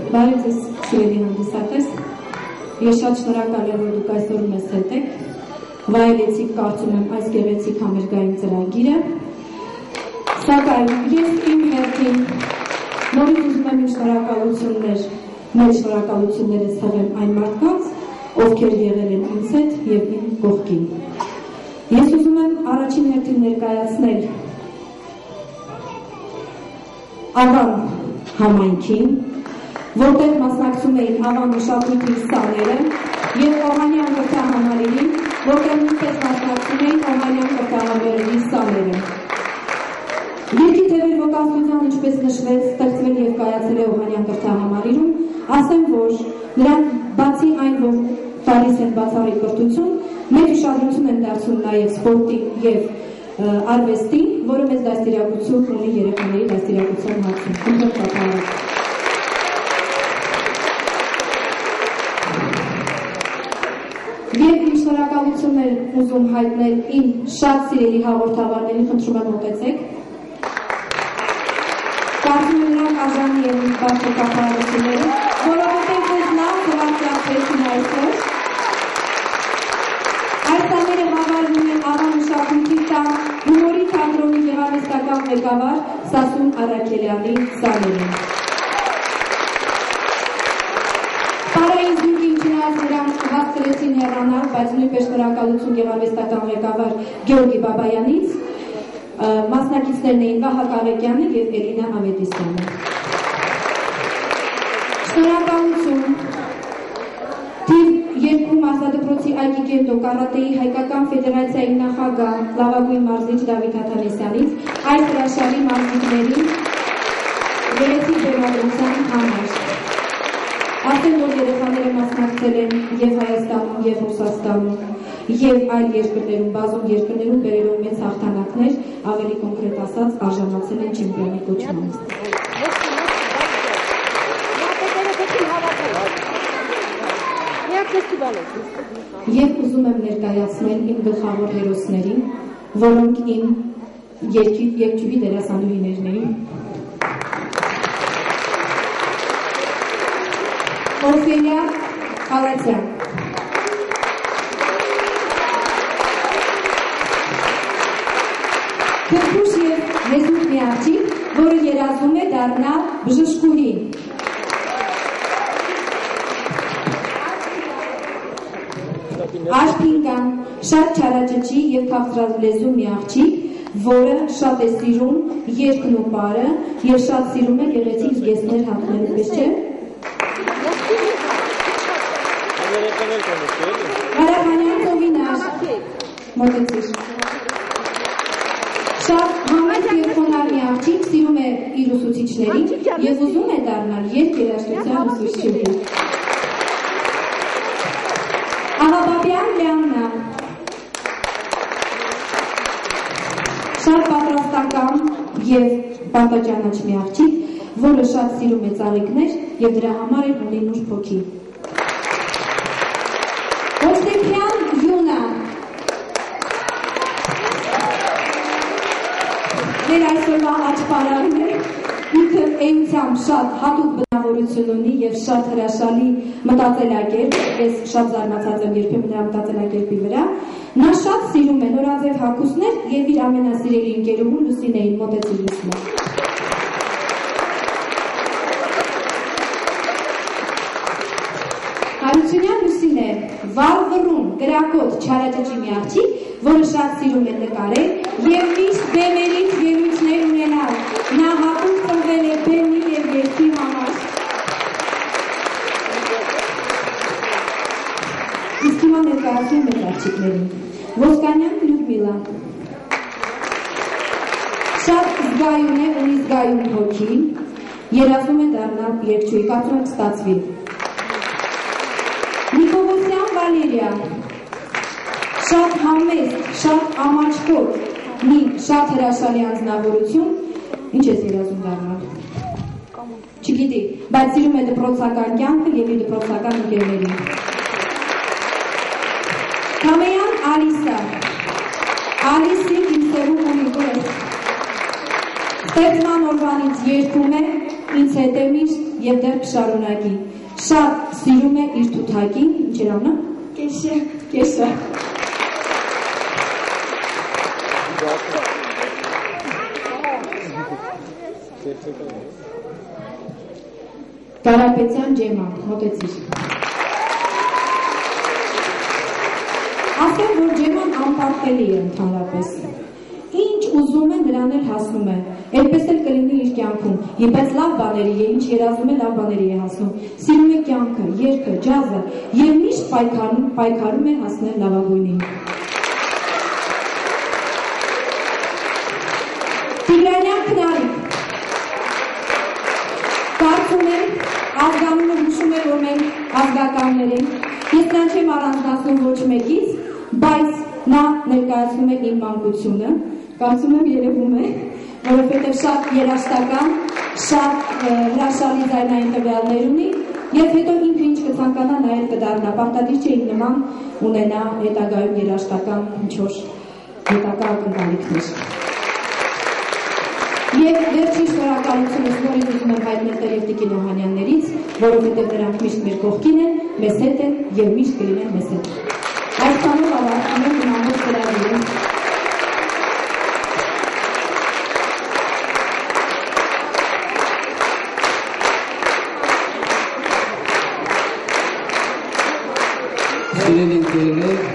Բարև ձեզ սիրելի հանդիսատես, ես շատ շնորհակալ եմ, որ դուք այսօր մեզ հետ եք, վայելեցիք կարծում եմ այս գեղեցիկ համերգային ծրագիրը, սակայն ես իմ հերթին նորից ուզում եմ մեր շնորհակալությունները ցավեմ այն մարդկանց, ովքեր եղել են ինձ հետ և իմ կողքին։ Ես ուզում եմ առաջին հերթին ներկայացնել Ավան համայնքին, որտեղ մասնակցում էին Ավան մշակույթի սաները և Օհանյան կրթահամալիրին, որտեղ նույնպես մասնակցում էին Օհանյան կրթահամալիրի սաները։ Երկի թևեր վոկալստության, ինչպես նշվեց, ստեղծվել և կայացել է Օհանյան կրթահամալիրում, ասեմ, որ նրանք բացի այն, որ տալիս են բացառիկ կրթություն, մեծ ուշադրություն են դարձնում նաև սպորտին և արվեստին, որը մեծ դաստիարակություն ունի երեխաների դաստիարակության հարցում։ Խնդրեմ պատահարակ։ Եվ իմ շնորհակալություններ ուզում հայտնել իմ շատ սիրելի հաղորդավարներին, խնդրում եմ մոտեցեք։ Կարծում եմ նրանք արժանի են իմ բարձր կատարությունները, որովհետև ձեզ լավ թվարկացրեցին այսօր։ Այս ամերը հավարվում են Ավան մշակույթի տան հումորի թատրոնի գեղարվեստական ղեկավար Սասուն Առաքելյանի սաներին։ Պարային զույգին չնայած նրանք հասցրեցին հեռանալ, բայց նույնպես շնորհակալություն գեղարվեստական ղեկավար Գեորգի Բաբայանից, մասնակիցներն էին Վահագ Արեգյանը և Էլինա Ավետիսյանը։ Շնորհակալություն Թիվ 2 մարզադպրոցի Այգիգենդո կարատեի հայկական ֆեդերացիայի նախագահ լավագույն մարզիչ Դավիթ Աթանեսյանից այս հրաշալի մարզիկներին գեղեցիկ բեմադրության համար։ Ասեմ, որ երեխաները մասնակցել են և Հայաստանում, և Ռուսաստանում, և այլ երկրներում, բազում երկրներում բերելով մեծ հաղթանակներ, ավելի կոնկրետ ասած, արժանացել են չեմպիոնի կոչման։ Եվ ուզում եմ ներկայացնել իմ գլխավոր հերոսներին, որոնք իմ երկչուհի դերասանուհիներն էին։ Օֆելիա Խալացյան, Քրքուշ և հեզուկ մի աղջիկ, որը երազում է դառնալ բժշկուհի։ Աշպինկան, շատ չարաճճի և քաղցրալեզու մի աղջիկ, որը շատ է սիրում երգն ու պարը և շատ սիրում է գեղեցիկ զգեստներ հագնել, պես չէ։ Հարավանյան Ծովինար, մոտեցիր։ Շատ համեստ և խոնարհ մի աղջիկ, սիրում է իր ուսուցիչներին և ուզում է դառնալ երգերաժշտության ուսուցչուհի։ Աղաբաբյան Լեաննա, շատ պատրաստական և պատաճանաչ մի աղջիկ, որը շատ սիրում է ծաղիկներ և դրա համար էլ ունի նուրբ հոգի։ Հովսեփյան Յունա, մեր այսօրվա աչպարարն է, ինքը էությամբ շատ հատուկ բնավորություն ունի և շատ հրաշալի մտածելակերպ, ես շատ զարմացած եմ երբեմն նրա մտածելակերպի վրա, նա շատ սիրում է նորաձև հագուստներ և իր ամենասիրելի ընկերուհու Լուսինեին, մոտեցիր Լուսինե։ Հարությունյան Լուսինե, վառվռուն, գրակոտ, չարաճճի մի աղջիկ, որը շատ սիրում է նկարել և միշտ բեմերից ելույթներ ունենալ, նա հատուկ տրվել է բեմի և երգի համար։ Իսկ հիմա ներկայացնեմ մեր աղջիկներին։ Ոսկանյան Լյուդմիլա, շատ զգայուն է, ունի զգայուն հոգի, երազում է դառնալ երգչուհի, կարծում եմ կստացվի։ Նիկողոսյան Վալերիա, շատ համեստ, շատ ամաչկոտ, մի շատ հրաշալի անձնավորություն, ինչ ես երազում դառնալ։ Չգիտի, բայց սիրում է դպրոցական կյանքը և իր դպրոցական ընկերներին։ Կամեյան Ալիսա, Ալիսին իմ սերում ունի, որ ես։ Ստեղծման օրվանից երգում է, ինձ հետ է միշտ եւ դեռ կշարունակի։ Շատ սիրում է իր թութակին, ինչ էր անունը։ Կեշը։ Կարապետյան Ջեմա, մոտեցիր։ Ասեմ, որ Ջեման անպարտելի է ընդհանրապես։ Ինչ ուզում է, նրան էլ հասնում է։ Այդպես էլ կլինի իր կյանքում։ Բայց լավ բաների է, ինչ երազում է, լավ բաների է հասնում։ Սիրում է կյանքը, երգը, ջազը եւ միշտ պայքարում է հասնել լավագույնին։ Տիգրանյան Քնարիկ։ Կարծում եմ, ազգանունը հուշում է, որ մենք ազգականներ ենք։ Ես նրան չեմ առանձնացնում ոչ մեկից, բայց նա ներկայացնում է իմ մանկությունը, կարծում եմ երևում է, որովհետև շատ երաժշտական, շատ հրաշալի ձայնային տվյալներ ունի, եւ հետո ինքը ինչ կցանկանա նա էլ կդառնա, պարտադիր չէ իր նման ունենա հետագայում երաժշտական ինչ-որ հետագա ակնկալիքներ։ Եվ վերջին շնորհակալությունս նորից ուզում եմ հայտնել Տեր Տիկին Օհանյաններից, որովհետև նրանք միշտ մեր կողքին են, մեզ հետ են եւ միշտ կլինեն մեզ հետ։ Այս բանով ավարտում եմ իմ ամբողջ ծրագիրը։ Սիրելի ընկերներ,